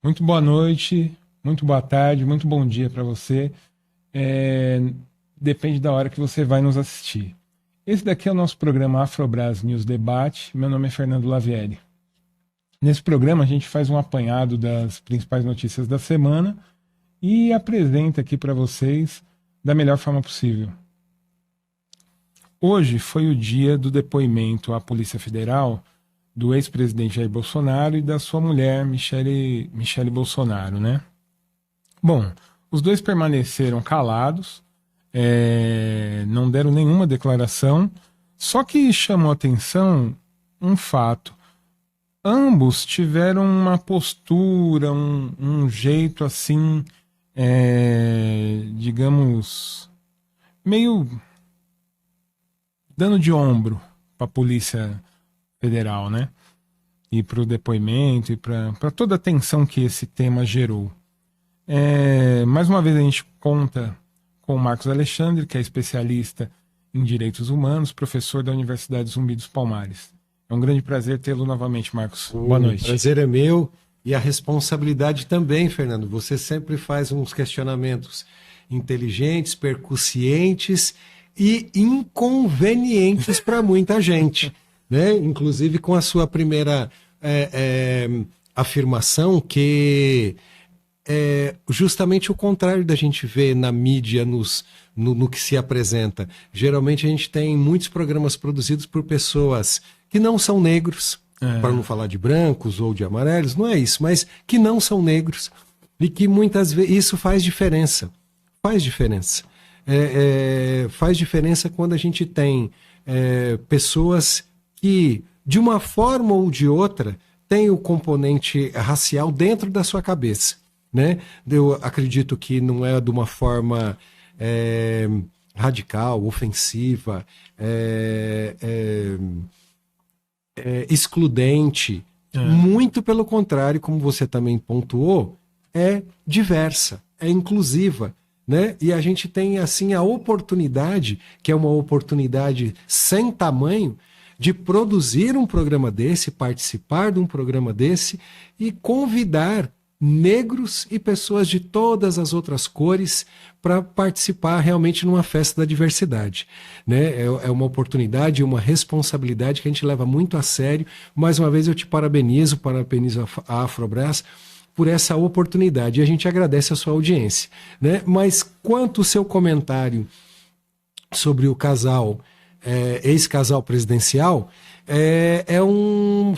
Muito boa noite, muito boa tarde, muito bom dia para você. É, Depende da hora que você vai nos assistir. Esse daqui é o nosso programa Afrobras News Debate. Meu nome é Fernando Lavieri. Nesse programa a gente faz um apanhado das principais notícias da semana e apresenta aqui para vocês da melhor forma possível. Hoje foi o dia do depoimento à Polícia Federal do ex-presidente Jair Bolsonaro e da sua mulher, Michele Bolsonaro, né? Bom, os dois permaneceram calados, não deram nenhuma declaração, só que chamou atenção um fato. Ambos tiveram uma postura, um jeito assim, digamos, meio dando de ombro para a Polícia Federal, né? E para o depoimento e para toda a tensão que esse tema gerou. Mais uma vez a gente conta com o Marcos Alexandre, que é especialista em direitos humanos, professor da Universidade Zumbi dos Palmares. É um grande prazer tê-lo novamente, Marcos. Boa noite. O prazer é meu e a responsabilidade também, Fernando. Você sempre faz uns questionamentos inteligentes, percussientes e inconvenientes para muita gente, né? Inclusive com a sua primeira afirmação, que é justamente o contrário da gente ver na mídia, no que se apresenta. Geralmente a gente tem muitos programas produzidos por pessoas que não são negros, para não falar de brancos ou de amarelos, não é isso, mas que não são negros e que muitas vezes isso faz diferença. Faz diferença. Faz diferença quando a gente tem pessoas que, de uma forma ou de outra, tem o componente racial dentro da sua cabeça, né? Eu acredito que não é de uma forma radical, ofensiva, excludente. Muito pelo contrário, como você também pontuou, é diversa, é inclusiva, né? E a gente tem assim a oportunidade, que é uma oportunidade sem tamanho, de produzir um programa desse, participar de um programa desse e convidar negros e pessoas de todas as outras cores para participar realmente numa festa da diversidade, né? É uma oportunidade, uma responsabilidade que a gente leva muito a sério. Mais uma vez eu te parabenizo a Afrobras por essa oportunidade e a gente agradece a sua audiência, né? Mas quanto ao seu comentário sobre o casal, ex-casal presidencial,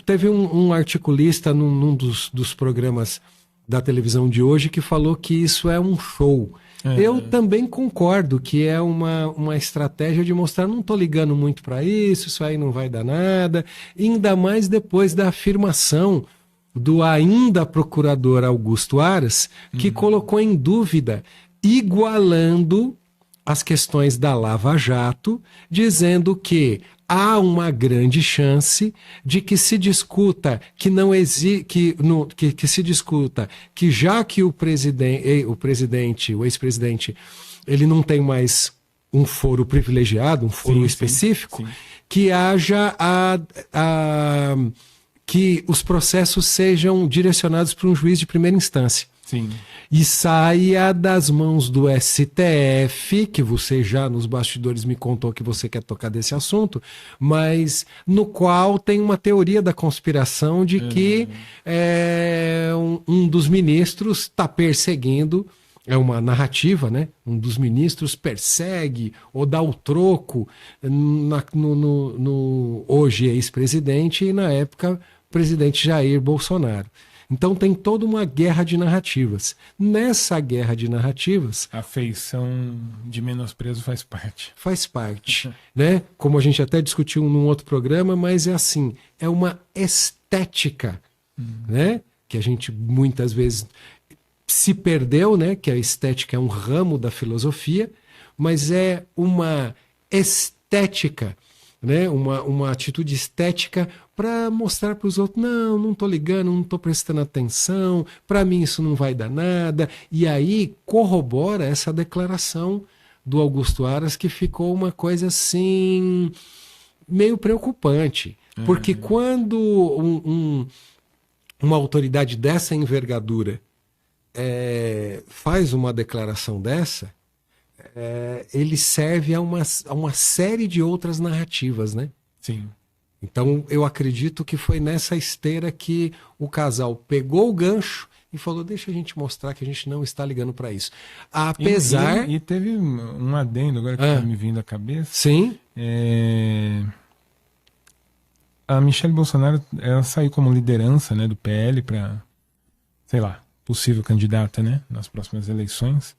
teve um articulista num dos programas da televisão de hoje que falou que isso é um show. Eu também concordo que é uma estratégia de mostrar, não estou ligando muito para isso aí não vai dar nada, ainda mais depois da afirmação do ainda procurador Augusto Aras, que colocou em dúvida, igualando as questões da Lava Jato, dizendo que há uma grande chance de que se discuta que se discuta que já que o ex-presidente, ele não tem mais um foro privilegiado, um foro específico, sim. Que haja que os processos sejam direcionados para um juiz de primeira instância. Sim. E saia das mãos do STF, que você já nos bastidores me contou que você quer tocar desse assunto, mas no qual tem uma teoria da conspiração de que um dos ministros está perseguindo, é uma narrativa, né? Um dos ministros persegue ou dá o troco no hoje ex-presidente e na época presidente Jair Bolsonaro. Então tem toda uma guerra de narrativas. Nessa guerra de narrativas... A feição de menosprezo faz parte. Faz parte, né? Como a gente até discutiu num outro programa, mas é assim, é uma estética, né? Que a gente muitas vezes se perdeu, né? Que a estética é um ramo da filosofia, mas é uma estética, né? Uma atitude estética para mostrar para os outros, não estou ligando, não estou prestando atenção, para mim isso não vai dar nada. E aí corrobora essa declaração do Augusto Aras, que ficou uma coisa assim, meio preocupante. Porque quando uma autoridade dessa envergadura faz uma declaração dessa, ele serve a uma série de outras narrativas, né? Sim. Então, eu acredito que foi nessa esteira que o casal pegou o gancho e falou, deixa a gente mostrar que a gente não está ligando para isso. Apesar... E teve um adendo agora que está me vindo à cabeça. Sim. A Michelle Bolsonaro, ela saiu como liderança, né, do PL para, sei lá, possível candidata, né, nas próximas eleições.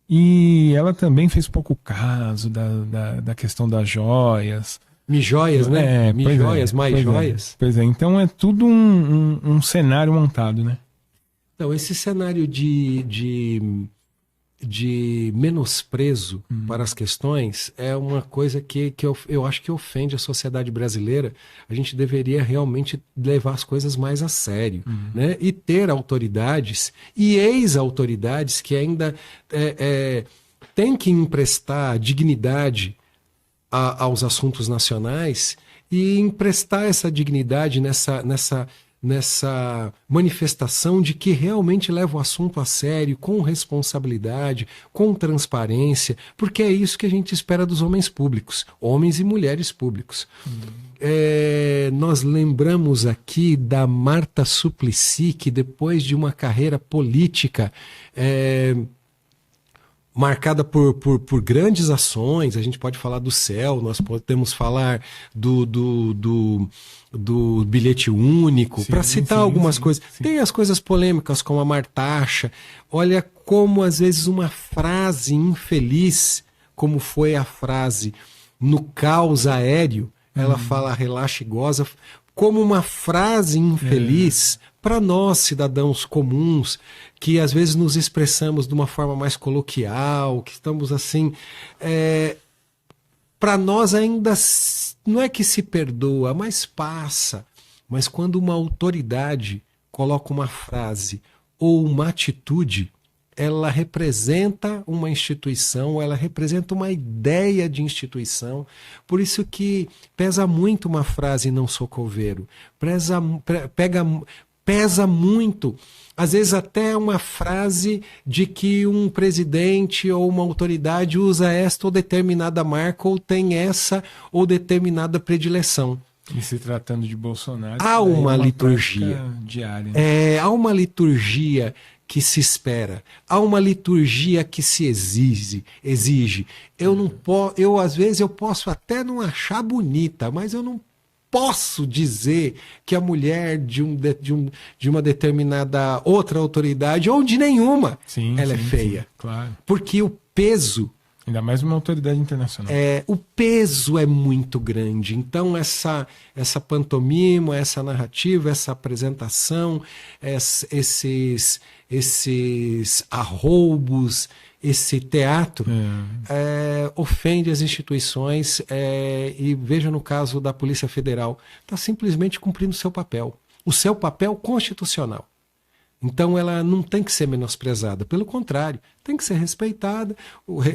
E ela também fez pouco caso da questão das joias. Mijoias, né? Mijoias, mais joias. Pois é, então é tudo um cenário montado, né? Então, esse cenário de menosprezo para as questões é uma coisa que eu acho que ofende a sociedade brasileira. A gente deveria realmente levar as coisas mais a sério, né? E ter autoridades e ex-autoridades que ainda têm que emprestar dignidade aos assuntos nacionais e emprestar essa dignidade nessa manifestação de que realmente leva o assunto a sério, com responsabilidade, com transparência, porque é isso que a gente espera dos homens públicos, homens e mulheres públicos. Nós lembramos aqui da Marta Suplicy, que depois de uma carreira política marcada por grandes ações, a gente pode falar do CEL, nós podemos falar do bilhete único, para citar algumas coisas. Sim. Tem as coisas polêmicas como a Martaxa. Olha como às vezes uma frase infeliz, como foi a frase no caos aéreo, ela fala relaxa e goza, como uma frase infeliz para nós, cidadãos comuns, que às vezes nos expressamos de uma forma mais coloquial, que estamos assim... para nós ainda não é que se perdoa, mas passa. Mas quando uma autoridade coloca uma frase ou uma atitude, ela representa uma instituição, ela representa uma ideia de instituição. Por isso que pesa muito uma frase não sou coveiro. Pesa muito, às vezes até uma frase de que um presidente ou uma autoridade usa esta ou determinada marca ou tem essa ou determinada predileção. E se tratando de Bolsonaro, há uma liturgia diária. Há uma liturgia que se espera, há uma liturgia que se exige. Eu às vezes eu posso até não achar bonita, mas eu não posso dizer que a mulher de uma determinada outra autoridade ou de nenhuma, ela é feia. Sim, claro. Porque o peso... Ainda mais uma autoridade internacional. O peso é muito grande. Então, essa pantomima, essa narrativa, essa apresentação, esses arroubos, esse teatro, ofende as instituições. E veja no caso da Polícia Federal, está simplesmente cumprindo o seu papel constitucional. Então ela não tem que ser menosprezada, pelo contrário, tem que ser respeitada,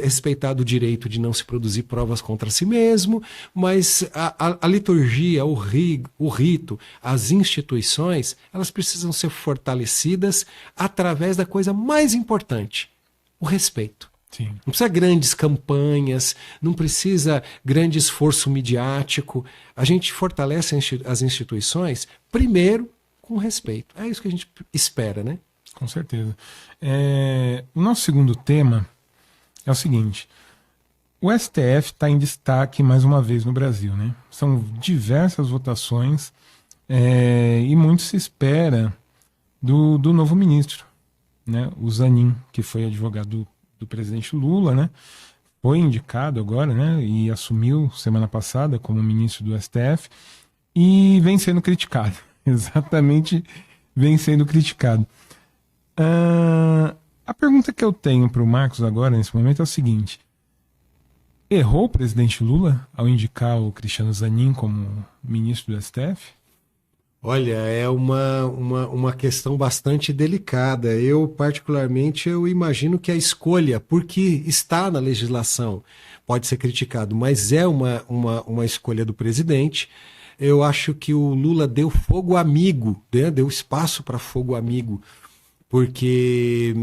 respeitado o direito de não se produzir provas contra si mesmo, mas a liturgia, o rito, as instituições, elas precisam ser fortalecidas através da coisa mais importante, o respeito. Sim. Não precisa grandes campanhas, não precisa grande esforço midiático. A gente fortalece as instituições, primeiro, com respeito. É isso que a gente espera, né? Com certeza. O nosso segundo tema é o seguinte: o STF está em destaque mais uma vez no Brasil, né? São diversas votações e muito se espera do novo ministro, né? O Zanin, que foi advogado do presidente Lula, né? Foi indicado agora, né? E assumiu semana passada como ministro do STF e vem sendo criticado. Exatamente, vem sendo criticado. A pergunta que eu tenho para o Marcos agora, nesse momento, é o seguinte: errou o presidente Lula ao indicar o Cristiano Zanin como ministro do STF? Olha, é uma questão bastante delicada. Eu, particularmente, eu imagino que a escolha, porque está na legislação, pode ser criticado, mas é uma escolha do presidente. eu acho que o Lula deu fogo amigo, né? Deu espaço para fogo amigo, porque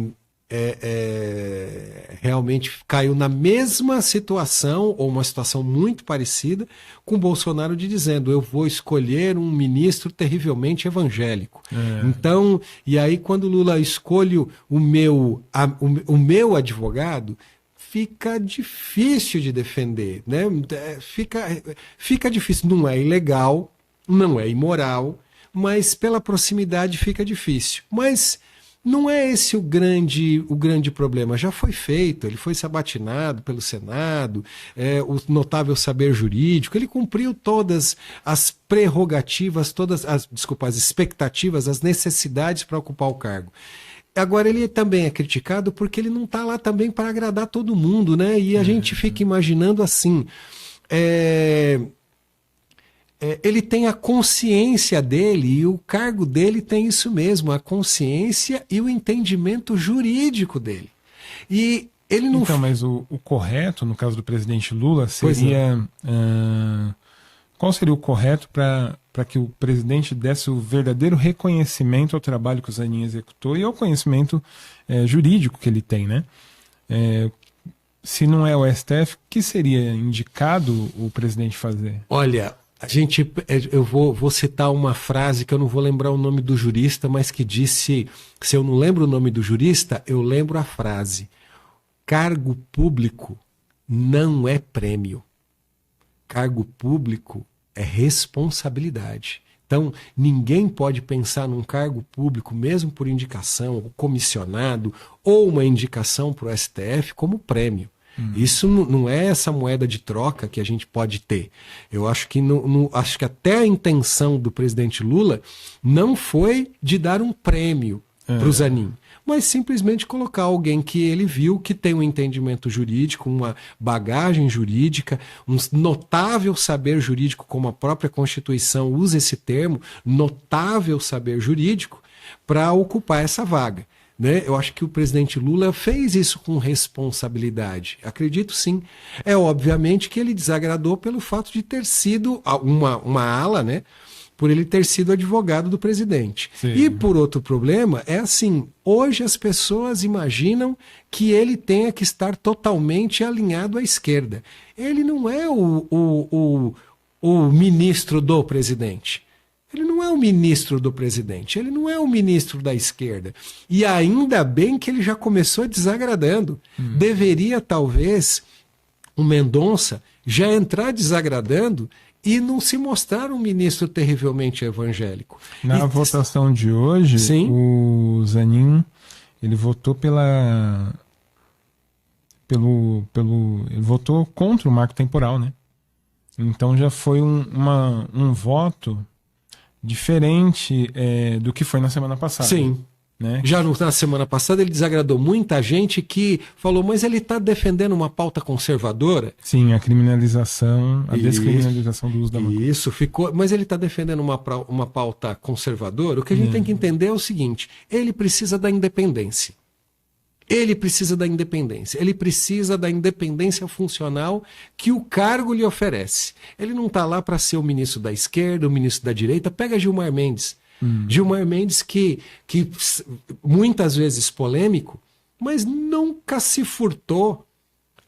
realmente caiu na mesma situação, ou uma situação muito parecida, com o Bolsonaro dizendo: eu vou escolher um ministro terrivelmente evangélico. Então, e aí quando o Lula escolhe o meu advogado, fica difícil de defender, né? Fica difícil. Não é ilegal, não é imoral, mas pela proximidade fica difícil. Mas não é esse o grande problema. Já foi feito, ele foi sabatinado pelo Senado, o notável saber jurídico, ele cumpriu todas as prerrogativas, as expectativas, as necessidades para ocupar o cargo. Agora, ele também é criticado porque ele não está lá também para agradar todo mundo, né? E a gente fica imaginando assim, ele tem a consciência dele, e o cargo dele tem isso mesmo, a consciência e o entendimento jurídico dele. E ele não... Então, mas o correto, no caso do presidente Lula, seria... Qual seria o correto para que o presidente desse o verdadeiro reconhecimento ao trabalho que o Zanin executou e ao conhecimento jurídico que ele tem, né? Se não é o STF, o que seria indicado o presidente fazer? Olha, eu vou citar uma frase que eu não vou lembrar o nome do jurista, mas que disse, se eu não lembro o nome do jurista, eu lembro a frase: cargo público não é prêmio. Cargo público é responsabilidade. Então, ninguém pode pensar num cargo público, mesmo por indicação, ou comissionado, ou uma indicação para o STF, como prêmio. Isso não é essa moeda de troca que a gente pode ter. Eu acho que, acho que até a intenção do presidente Lula não foi de dar um prêmio para o Zanin, mas simplesmente colocar alguém que ele viu que tem um entendimento jurídico, uma bagagem jurídica, um notável saber jurídico, como a própria Constituição usa esse termo, notável saber jurídico, para ocupar essa vaga. Né? Eu acho que o presidente Lula fez isso com responsabilidade. Acredito sim. Obviamente que ele desagradou pelo fato de ter sido uma ala, né? Por ele ter sido advogado do presidente. Sim. E por outro problema, assim, hoje as pessoas imaginam que ele tenha que estar totalmente alinhado à esquerda. Ele não é o ministro do presidente. Ele não é o ministro do presidente, ele não é o ministro da esquerda. E ainda bem que ele já começou desagradando. Deveria, talvez, o Mendonça já entrar desagradando e não se mostrar um ministro terrivelmente evangélico. Na votação de hoje, sim, o Zanin, ele votou ele votou contra o marco temporal, né? Então já foi um voto diferente do que foi na semana passada. Sim. Né? Já na semana passada ele desagradou muita gente que falou, mas ele está defendendo uma pauta conservadora. Sim, a criminalização, a descriminalização do uso da maconha. Isso, ficou. Mas ele está defendendo uma pauta conservadora. O que a gente tem que entender é o seguinte: ele precisa da independência. Ele precisa da independência. Ele precisa da independência funcional que o cargo lhe oferece. Ele não está lá para ser o ministro da esquerda, o ministro da direita. Pega Gilmar Mendes. Gilmar Mendes que muitas vezes polêmico, mas nunca se furtou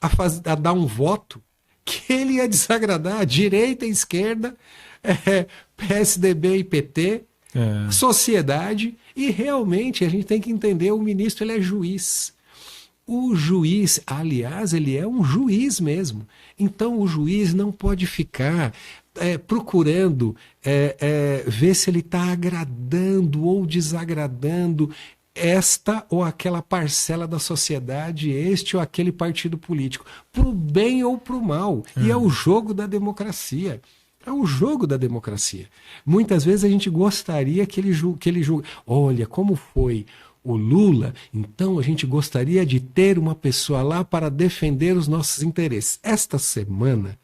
a dar um voto que ele ia desagradar. Direita e esquerda, PSDB e PT, sociedade. E realmente a gente tem que entender, o ministro ele é juiz. O juiz, aliás, ele é um juiz mesmo. Então o juiz não pode ficar procurando ver se ele está agradando ou desagradando esta ou aquela parcela da sociedade, este ou aquele partido político, para o bem ou para o mal. E é o jogo da democracia. É o jogo da democracia. Muitas vezes a gente gostaria que ele julgue. Olha, como foi o Lula, então a gente gostaria de ter uma pessoa lá para defender os nossos interesses. Esta semana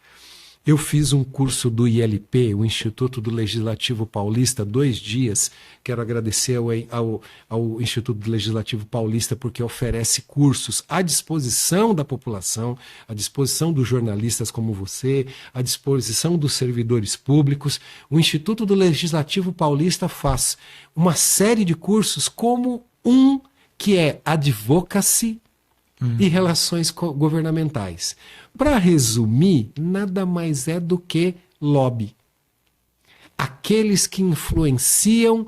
Eu fiz um curso do ILP, o Instituto do Legislativo Paulista, 2 dias. Quero agradecer ao Instituto do Legislativo Paulista porque oferece cursos à disposição da população, à disposição dos jornalistas como você, à disposição dos servidores públicos. O Instituto do Legislativo Paulista faz uma série de cursos como um que é Advocacy e Relações Governamentais. Para resumir, nada mais é do que lobby. Aqueles que influenciam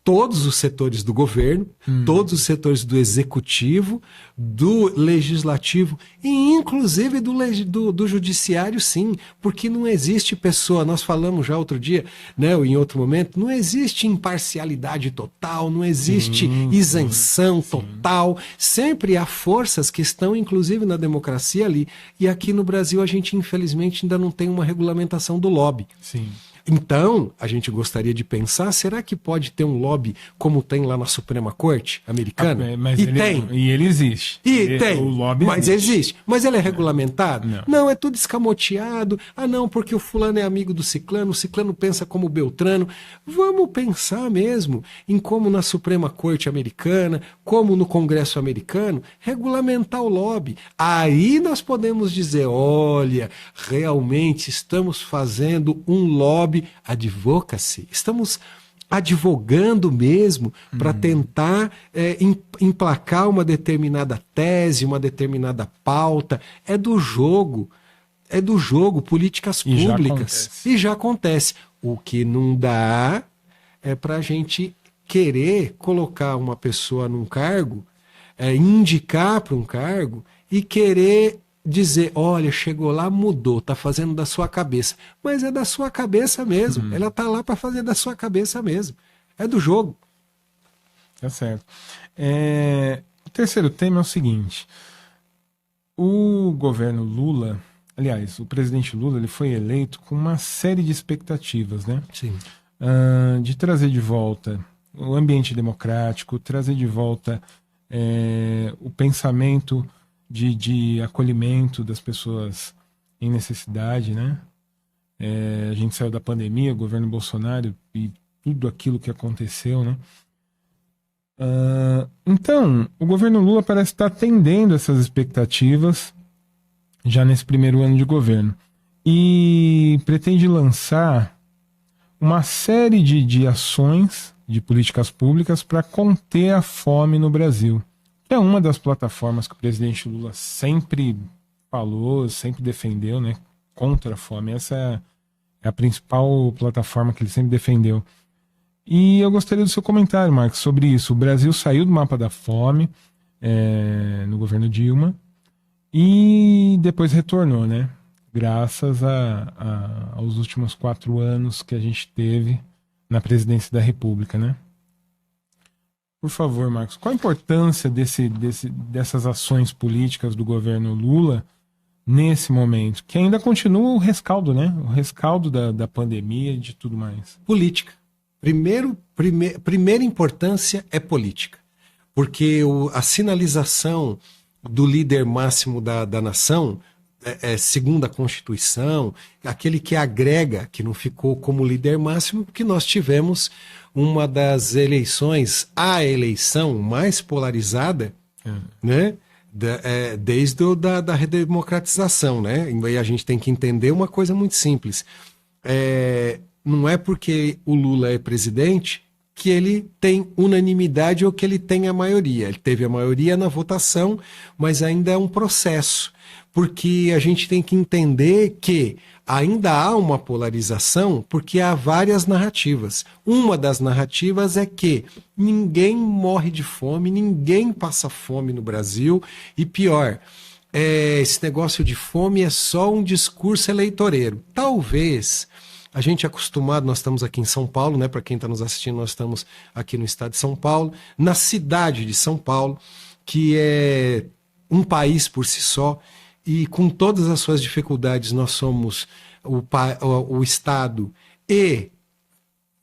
todos os setores do governo, todos os setores do executivo, do legislativo e inclusive do judiciário, sim, porque não existe pessoa, nós falamos já outro dia, né, ou em outro momento, não existe imparcialidade total, não existe isenção total, sempre há forças que estão inclusive na democracia ali, e aqui no Brasil a gente infelizmente ainda não tem uma regulamentação do lobby. Sim. Então, a gente gostaria de pensar, será que pode ter um lobby como tem lá na Suprema Corte americana? Mas tem. E ele existe. Tem. O lobby mas existe. Mas ele é regulamentado? Não. É tudo escamoteado. Ah, não, porque o fulano é amigo do ciclano, o ciclano pensa como o Beltrano. Vamos pensar mesmo em como na Suprema Corte americana, como no Congresso americano, regulamentar o lobby. Aí nós podemos dizer, olha, realmente estamos fazendo um lobby advocacy. Estamos advogando mesmo para tentar emplacar uma determinada tese, uma determinada pauta. É do jogo, políticas públicas. E já acontece. O que não dá é para a gente querer colocar uma pessoa num cargo, indicar para um cargo e querer dizer, olha, chegou lá, mudou, tá fazendo da sua cabeça. Mas é da sua cabeça mesmo. Ela tá lá para fazer da sua cabeça mesmo. É do jogo. Tá certo. O terceiro tema é o seguinte. O governo Lula, aliás, o presidente Lula, ele foi eleito com uma série de expectativas, né? Sim. De trazer de volta o ambiente democrático, trazer de volta o pensamento de acolhimento das pessoas em necessidade, né? A gente saiu da pandemia, o governo Bolsonaro e tudo aquilo que aconteceu, né? Então, o governo Lula parece estar atendendo essas expectativas já nesse primeiro ano de governo e pretende lançar uma série de ações, de políticas públicas para conter a fome no Brasil. É uma das plataformas que o presidente Lula sempre falou, sempre defendeu, né, contra a fome. Essa é a principal plataforma que ele sempre defendeu. E eu gostaria do seu comentário, Marcos, sobre isso. O Brasil saiu do mapa da fome no governo Dilma e depois retornou, né? Graças aos últimos 4 anos que a gente teve na presidência da República, né? Por favor, Marcos, qual a importância dessas ações políticas do governo Lula nesse momento? Que ainda continua o rescaldo, né? O rescaldo da pandemia e de tudo mais. Política. Primeira importância é política. Porque a sinalização do líder máximo da nação, segundo a Constituição, aquele que agrega, que não ficou como líder máximo, porque nós tivemos uma das eleições, a eleição mais polarizada, né? Desde da redemocratização, né? E a gente tem que entender uma coisa muito simples. Não é porque o Lula é presidente que ele tem unanimidade ou que ele tem a maioria. Ele teve a maioria na votação, mas ainda é um processo. Porque a gente tem que entender que ainda há uma polarização porque há várias narrativas. Uma das narrativas é que ninguém morre de fome, ninguém passa fome no Brasil e pior, esse negócio de fome é só um discurso eleitoreiro. Talvez a gente é acostumado, nós estamos aqui em São Paulo, né? Para quem está nos assistindo, nós estamos aqui no estado de São Paulo, na cidade de São Paulo, que é um país por si só. E com todas as suas dificuldades, nós somos o Estado e,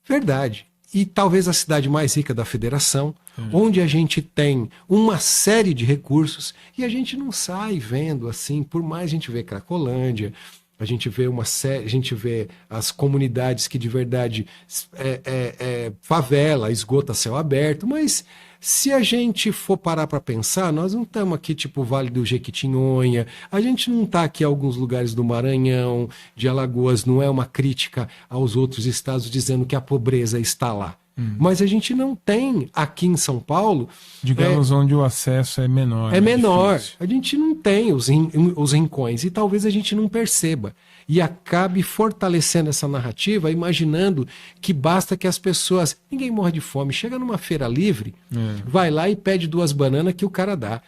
verdade, e talvez a cidade mais rica da federação, onde a gente tem uma série de recursos e a gente não sai vendo assim, por mais a gente vê Cracolândia, a gente vê uma série, a gente vê as comunidades que de verdade favela, esgoto a céu aberto, mas se a gente for parar para pensar, nós não estamos aqui tipo o Vale do Jequitinhonha, a gente não está aqui em alguns lugares do Maranhão, de Alagoas, não é uma crítica aos outros estados dizendo que a pobreza está lá. Mas a gente não tem aqui em São Paulo... Digamos onde o acesso é menor. É menor. Difícil. A gente não tem os rincões e talvez a gente não perceba. E acabe fortalecendo essa narrativa, imaginando que basta que as pessoas... Ninguém morre de fome. Chega numa feira livre, vai lá e pede 2 bananas que o cara dá.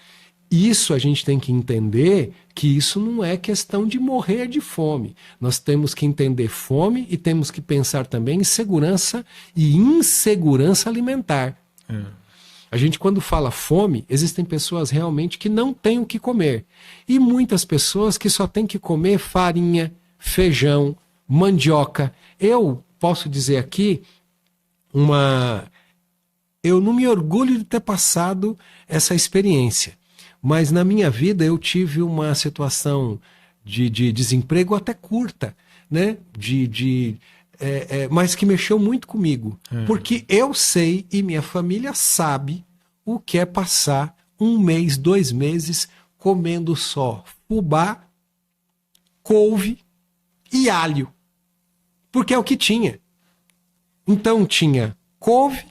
Isso a gente tem que entender que isso não é questão de morrer de fome. Nós temos que entender fome e temos que pensar também em segurança e insegurança alimentar. A gente, quando fala fome, existem pessoas realmente que não têm o que comer. E muitas pessoas que só têm que comer farinha, feijão, mandioca. Eu posso dizer aqui eu não me orgulho de ter passado essa experiência. Mas na minha vida eu tive uma situação de desemprego até curta, né? Mas que mexeu muito comigo. Porque eu sei e minha família sabe o que é passar 1 mês, 2 meses comendo só fubá, couve e alho. Porque é o que tinha. Então tinha couve,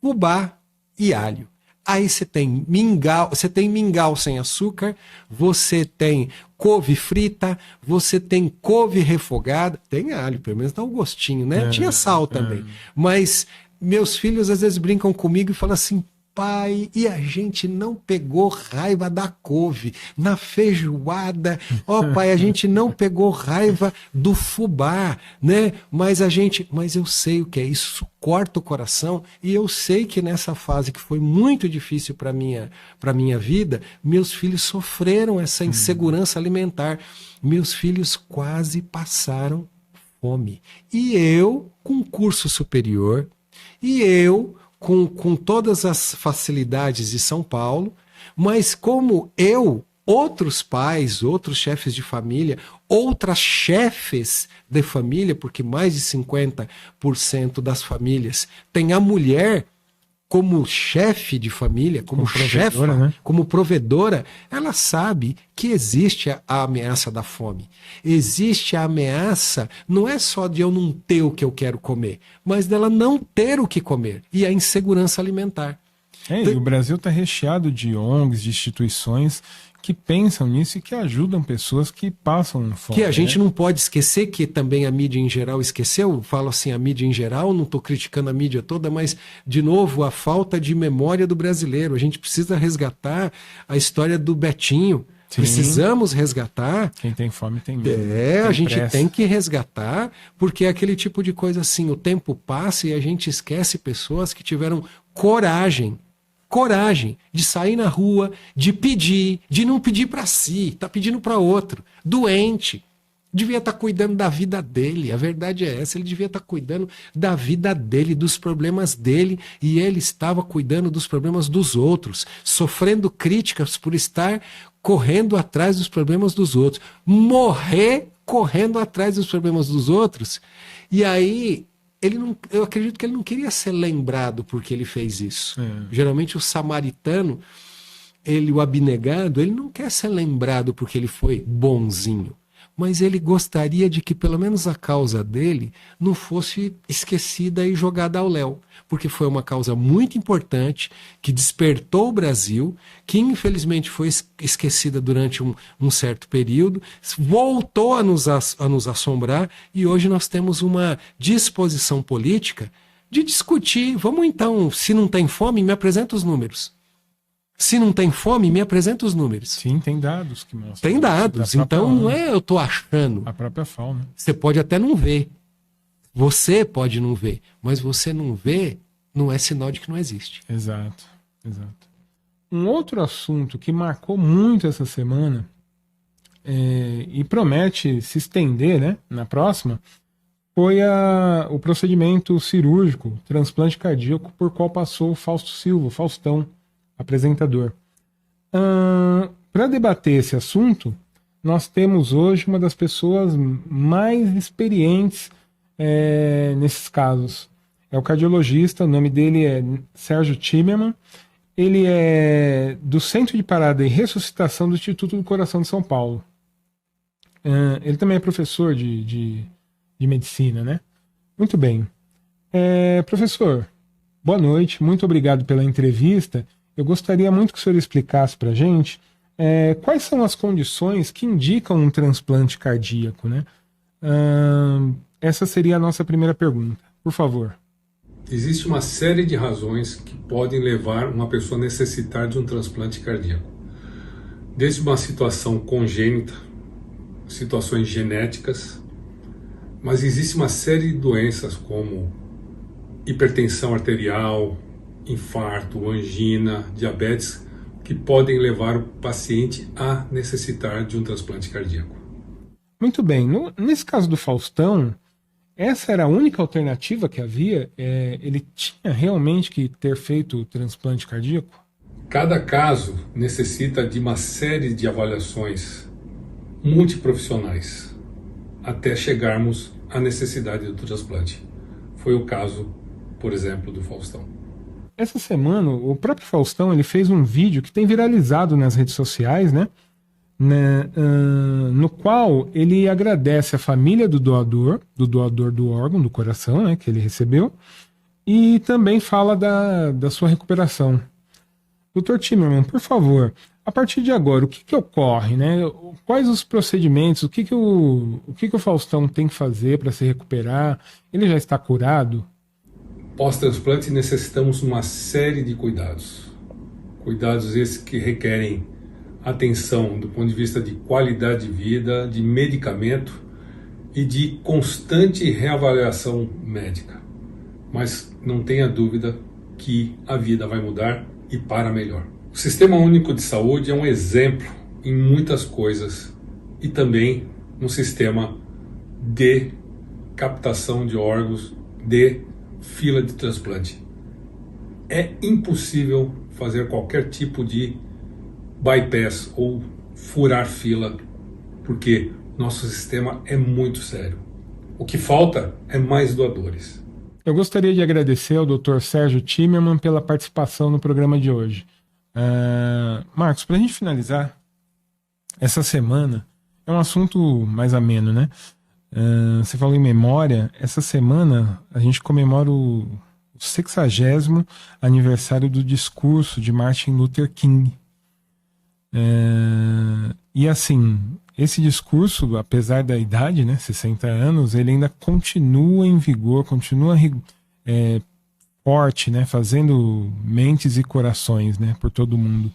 fubá e alho. Aí você tem mingau sem açúcar, você tem couve frita, você tem couve refogada, tem alho, pelo menos dá um gostinho, né? Tinha sal também. Mas meus filhos às vezes brincam comigo e falam assim: pai, e a gente não pegou raiva da couve na feijoada? Pai, a gente não pegou raiva do fubá, né? Mas eu sei o que é isso, corta o coração, e eu sei que nessa fase que foi muito difícil para minha vida, meus filhos sofreram essa insegurança alimentar. Meus filhos quase passaram fome. E eu, com curso superior, e eu com todas as facilidades de São Paulo, mas como outros pais, outros chefes de família, outras chefes de família, porque mais de 50% das famílias tem a mulher como chefe de família, como chefa, né? Como provedora, ela sabe que existe a ameaça da fome. Existe a ameaça, não é só de eu não ter o que eu quero comer, mas dela não ter o que comer. E a insegurança alimentar. E o Brasil está recheado de ONGs, de instituições que pensam nisso e que ajudam pessoas que passam fome. Que a gente não pode esquecer, que também a mídia em geral esqueceu, falo assim, a mídia em geral, não estou criticando a mídia toda, mas, de novo, a falta de memória do brasileiro. A gente precisa resgatar a história do Betinho. Sim. Precisamos resgatar. Quem tem fome tem medo. A gente tem que resgatar, porque é aquele tipo de coisa assim, o tempo passa e a gente esquece pessoas que tiveram coragem de sair na rua, de pedir, de não pedir para si, tá pedindo para outro, doente. Devia estar cuidando da vida dele, a verdade é essa, ele devia estar cuidando da vida dele, dos problemas dele, e ele estava cuidando dos problemas dos outros, sofrendo críticas por estar correndo atrás dos problemas dos outros, morrer correndo atrás dos problemas dos outros. E aí eu acredito que ele não queria ser lembrado porque ele fez isso. Geralmente o samaritano, o abnegado, ele não quer ser lembrado porque ele foi bonzinho. Mas ele gostaria de que pelo menos a causa dele não fosse esquecida e jogada ao léu. Porque foi uma causa muito importante, que despertou o Brasil, que infelizmente foi esquecida durante um certo período, voltou a nos assombrar, e hoje nós temos uma disposição política de discutir. Vamos então, se não tem fome, me apresenta os números. Se não tem fome, me apresenta os números. Sim, tem dados que mostram. Tem dados, então não é eu tô achando. A própria fauna. Você pode até não ver. Você pode não ver. Mas você não vê, não é sinal de que não existe. Exato. Um outro assunto que marcou muito essa semana e promete se estender, né, na próxima, foi o procedimento cirúrgico, transplante cardíaco, por qual passou o Fausto Silva, Faustão, apresentador. Para debater esse assunto, nós temos hoje uma das pessoas mais experientes nesses casos. É o cardiologista, o nome dele é Sérgio Timerman. Ele é do Centro de Parada e Ressuscitação do Instituto do Coração de São Paulo. Ele também é professor de medicina, né? Muito bem. Professor, boa noite, muito obrigado pela entrevista. Eu gostaria muito que o senhor explicasse para a gente quais são as condições que indicam um transplante cardíaco, né? Essa seria a nossa primeira pergunta. Por favor. Existe uma série de razões que podem levar uma pessoa a necessitar de um transplante cardíaco. Desde uma situação congênita, situações genéticas, mas existe uma série de doenças como hipertensão arterial, infarto, angina, diabetes, que podem levar o paciente a necessitar de um transplante cardíaco. Muito bem. Nesse caso do Faustão, essa era a única alternativa que havia? Ele tinha realmente que ter feito o transplante cardíaco? Cada caso necessita de uma série de avaliações multiprofissionais até chegarmos à necessidade do transplante. Foi o caso, por exemplo, do Faustão. Essa semana, o próprio Faustão ele fez um vídeo que tem viralizado nas redes sociais, né? No qual ele agradece a família do doador do órgão, do coração, né, que ele recebeu, e também fala da sua recuperação. Dr. Timerman, por favor, a partir de agora, o que ocorre, né? Quais os procedimentos, o que o Faustão tem que fazer para se recuperar? Ele já está curado? Pós-transplante necessitamos uma série de cuidados. Cuidados esses que requerem atenção do ponto de vista de qualidade de vida, de medicamento e de constante reavaliação médica. Mas não tenha dúvida que a vida vai mudar e para melhor. O Sistema Único de Saúde é um exemplo em muitas coisas e também um sistema de captação de órgãos, de fila de transplante. É impossível fazer qualquer tipo de bypass ou furar fila, porque nosso sistema é muito sério. O que falta é mais doadores. Eu gostaria de agradecer ao Dr. Sérgio Timerman pela participação no programa de hoje. Marcos, para a gente finalizar, essa semana é um assunto mais ameno, né? Você falou em memória. Essa semana a gente comemora o 60º aniversário do discurso de Martin Luther King. E assim, esse discurso, apesar da idade, né, 60 anos, ele ainda continua em vigor, continua forte, né, fazendo mentes e corações, né, por todo mundo.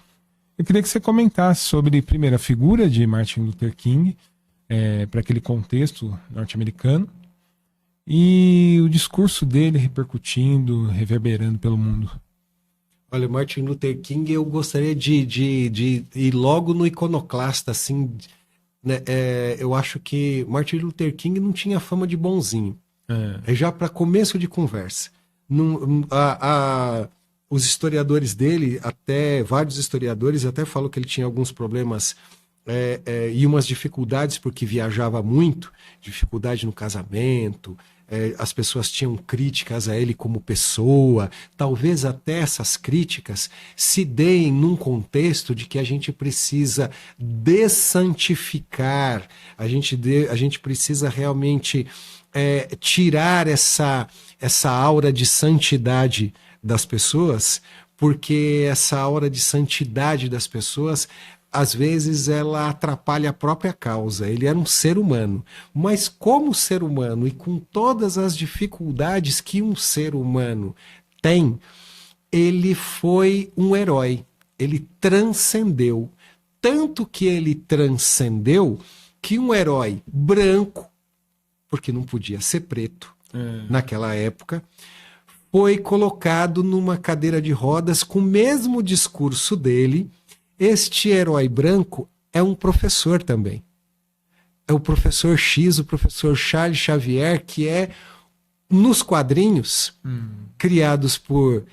Eu queria que você comentasse sobre, primeiro, a figura de Martin Luther King, para aquele contexto norte-americano, e o discurso dele repercutindo, reverberando pelo mundo. Olha, Martin Luther King, eu gostaria de ir logo no iconoclasta, assim, né? Eu acho que Martin Luther King não tinha fama de bonzinho. Já para começo de conversa. Os historiadores dele, vários historiadores até falam que ele tinha alguns problemas e umas dificuldades porque viajava muito, dificuldade no casamento, as pessoas tinham críticas a ele como pessoa. Talvez até essas críticas se deem num contexto de que a gente precisa dessantificar, a gente precisa realmente tirar essa aura de santidade das pessoas, porque essa aura de santidade das pessoas às vezes ela atrapalha a própria causa. Ele era um ser humano, mas como ser humano e com todas as dificuldades que um ser humano tem, ele foi um herói, ele transcendeu. Tanto que ele transcendeu que um herói branco, porque não podia ser preto naquela época, foi colocado numa cadeira de rodas com o mesmo discurso dele. Este herói branco é um professor também. é o professor X, o professor Charles Xavier, que é, nos quadrinhos criados por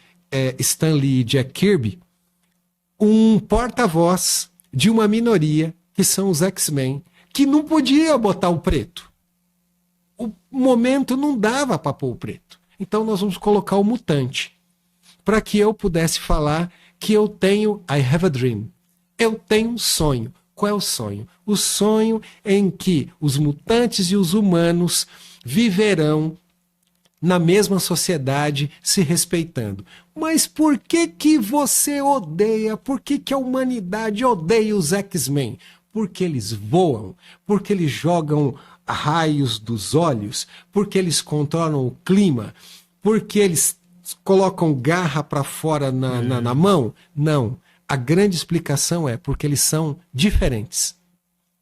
Stan Lee e Jack Kirby, um porta-voz de uma minoria, que são os X-Men, que não podia botar o preto. O momento não dava para pôr o preto. Então nós vamos colocar o mutante, para que eu pudesse falar que eu tenho I have a dream. Eu tenho um sonho. Qual é o sonho? O sonho em que os mutantes e os humanos viverão na mesma sociedade, se respeitando. Mas por que que você odeia? Por que que a humanidade odeia os X-Men? Porque eles voam, porque eles jogam raios dos olhos, porque eles controlam o clima, porque eles colocam garra para fora na mão? Não. A grande explicação é porque eles são diferentes.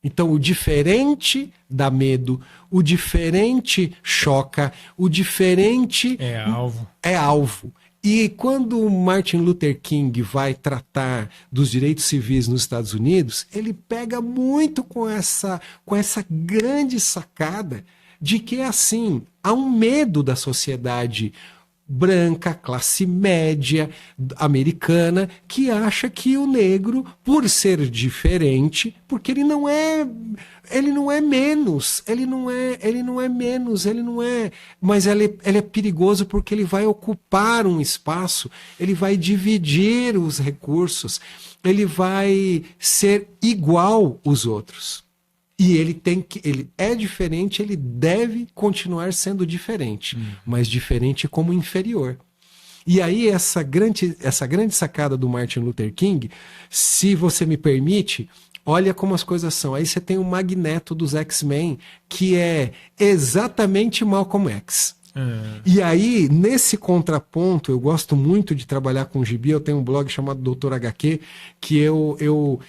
Então, o diferente dá medo, o diferente choca, o diferente é alvo. E quando o Martin Luther King vai tratar dos direitos civis nos Estados Unidos, ele pega muito com essa grande sacada de que, assim, há um medo da sociedade branca, classe média americana, que acha que o negro, por ser diferente, porque ele não é menos, mas ele é perigoso porque ele vai ocupar um espaço, ele vai dividir os recursos, ele vai ser igual aos outros. E ele é diferente, ele deve continuar sendo diferente, mas diferente como inferior. E aí essa grande sacada do Martin Luther King, se você me permite, olha como as coisas são. Aí você tem o Magneto dos X-Men, que é exatamente Malcolm X. E aí, nesse contraponto, eu gosto muito de trabalhar com gibi. Eu tenho um blog chamado Doutor HQ, que eu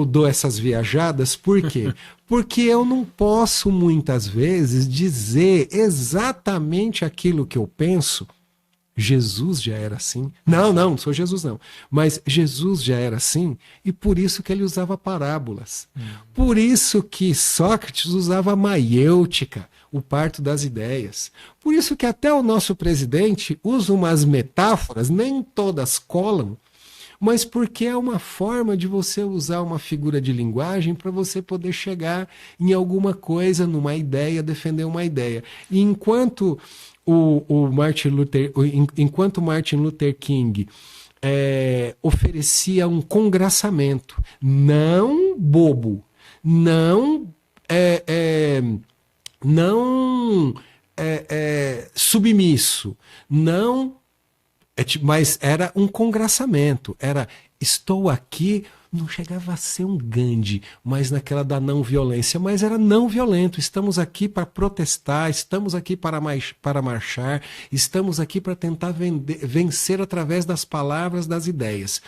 dou essas viajadas. Por quê? Porque eu não posso, muitas vezes, dizer exatamente aquilo que eu penso. Jesus já era assim. Não sou Jesus não. Mas Jesus já era assim, e por isso que ele usava parábolas. Por isso que Sócrates usava a maiêutica, o parto das ideias. Por isso que até o nosso presidente usa umas metáforas, nem todas colam, mas porque é uma forma de você usar uma figura de linguagem para você poder chegar em alguma coisa, numa ideia, defender uma ideia. E enquanto Martin Luther King oferecia um congraçamento, não bobo, não submisso, não, mas era um congraçamento, era estou aqui, não chegava a ser um Gandhi, mas naquela da não violência, mas era não violento, estamos aqui para protestar, estamos aqui para marchar, estamos aqui para tentar vencer através das palavras, das ideias.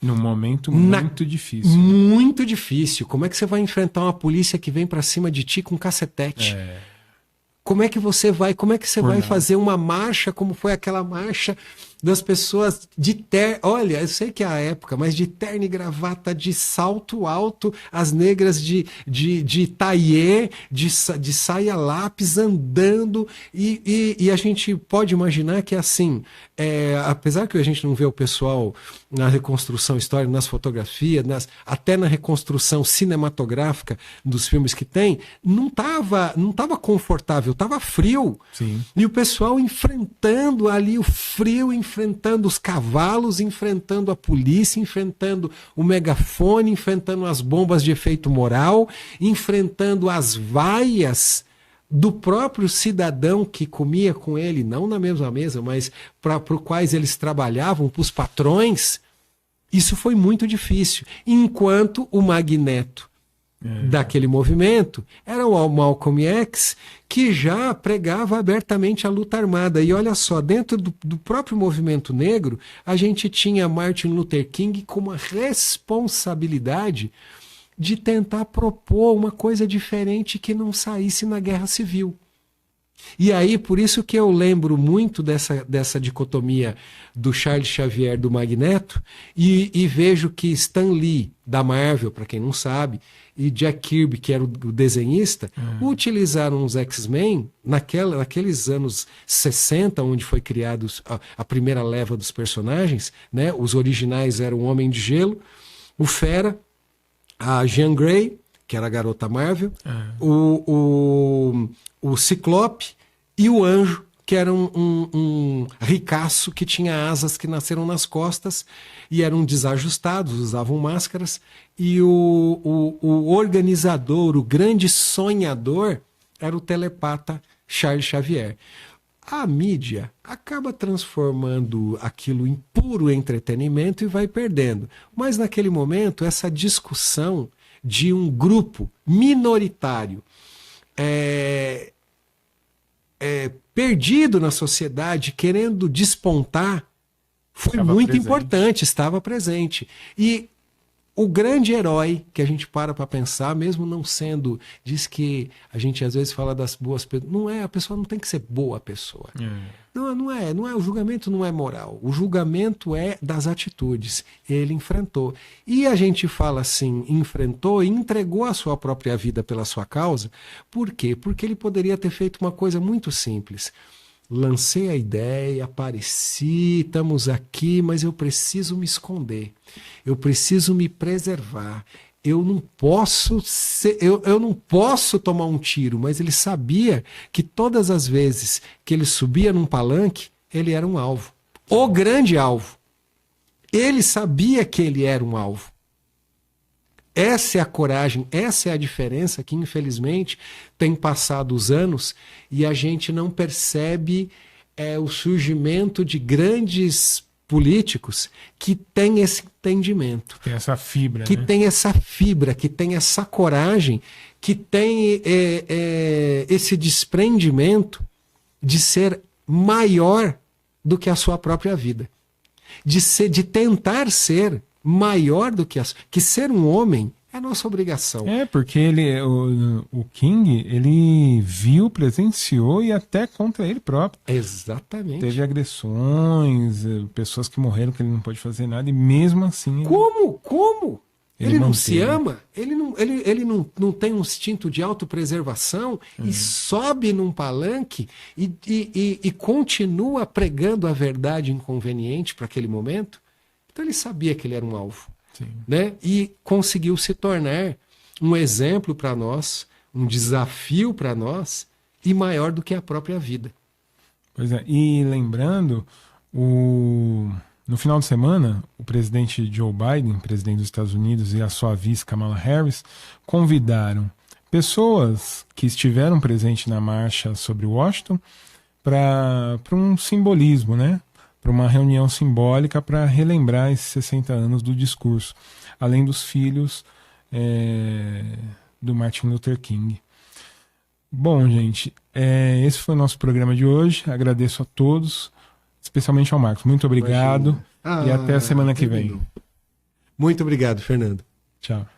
Num momento muito difícil. Muito difícil. Como é que você vai enfrentar uma polícia que vem para cima de ti com cacetete? Como é que você vai fazer uma marcha, como foi aquela marcha das pessoas de terno, olha, eu sei que é a época, mas de terno e gravata, de salto alto, as negras de taillé, de saia lápis, andando, e a gente pode imaginar que assim, apesar que a gente não vê o pessoal na reconstrução histórica, nas fotografias, até na reconstrução cinematográfica dos filmes que tem, não tava confortável, tava frio. Sim. E o pessoal enfrentando ali o frio, enfrentando os cavalos, enfrentando a polícia, enfrentando o megafone, enfrentando as bombas de efeito moral, enfrentando as vaias do próprio cidadão que comia com ele, não na mesma mesa, mas para os quais eles trabalhavam, para os patrões. Isso foi muito difícil. Enquanto o Magneto daquele movimento era o Malcolm X, que já pregava abertamente a luta armada. E olha só, dentro do próprio movimento negro, a gente tinha Martin Luther King com uma responsabilidade de tentar propor uma coisa diferente que não saísse na guerra civil. E aí, por isso que eu lembro muito dessa dicotomia do Charles Xavier, do Magneto, e vejo que Stan Lee, da Marvel, para quem não sabe, e Jack Kirby, que era o desenhista, utilizaram os X-Men naqueles anos 60, onde foi criado a primeira leva dos personagens, né? Os originais eram o Homem de Gelo, o Fera, a Jean Grey, que era a garota Marvel, o Ciclope e o Anjo, que era um ricaço que tinha asas que nasceram nas costas e eram desajustados, usavam máscaras. E o organizador, o grande sonhador, era o telepata Charles Xavier. A mídia acaba transformando aquilo em puro entretenimento e vai perdendo. Mas naquele momento, essa discussão de um grupo minoritário perdido na sociedade, querendo despontar, foi muito importante, estava presente. E o grande herói que a gente para pensar, mesmo não sendo, diz que a gente às vezes fala das boas pessoas, não é, a pessoa não tem que ser boa pessoa. Não é, o julgamento não é moral, o julgamento é das atitudes. Ele enfrentou. E a gente fala assim, enfrentou e entregou a sua própria vida pela sua causa. Por quê? Porque ele poderia ter feito uma coisa muito simples. Lancei a ideia, apareci, estamos aqui, mas eu preciso me esconder. Eu preciso me preservar. Eu não posso eu não posso tomar um tiro, mas ele sabia que todas as vezes que ele subia num palanque, ele era um alvo. O grande alvo. Ele sabia que ele era um alvo. Essa é a coragem, essa é a diferença que, infelizmente, tem passado os anos e a gente não percebe o surgimento de grandes políticos que têm esse entendimento. Tem essa fibra. Que tem essa fibra, que tem essa coragem, que tem esse desprendimento de ser maior do que a sua própria vida. De tentar ser maior do que ser um homem é nossa obrigação. Porque o King, ele viu, presenciou e até contra ele próprio. Exatamente. Teve agressões, pessoas que morreram que ele não pôde fazer nada e mesmo assim... Como? Ele não manteve. se ama? Ele não tem um instinto de autopreservação e sobe num palanque e continua pregando a verdade inconveniente para aquele momento? Então ele sabia que ele era um alvo. Né? E conseguiu se tornar um exemplo para nós, um desafio para nós e maior do que a própria vida. Pois é, e lembrando, no final de semana, o presidente Joe Biden, presidente dos Estados Unidos, e a sua vice Kamala Harris convidaram pessoas que estiveram presentes na marcha sobre Washington para um simbolismo, né? Para uma reunião simbólica para relembrar esses 60 anos do discurso, além dos filhos do Martin Luther King. Bom, gente, esse foi o nosso programa de hoje. Agradeço a todos, especialmente ao Marcos. Muito obrigado e até a semana que vem. Muito obrigado, Fernando. Tchau.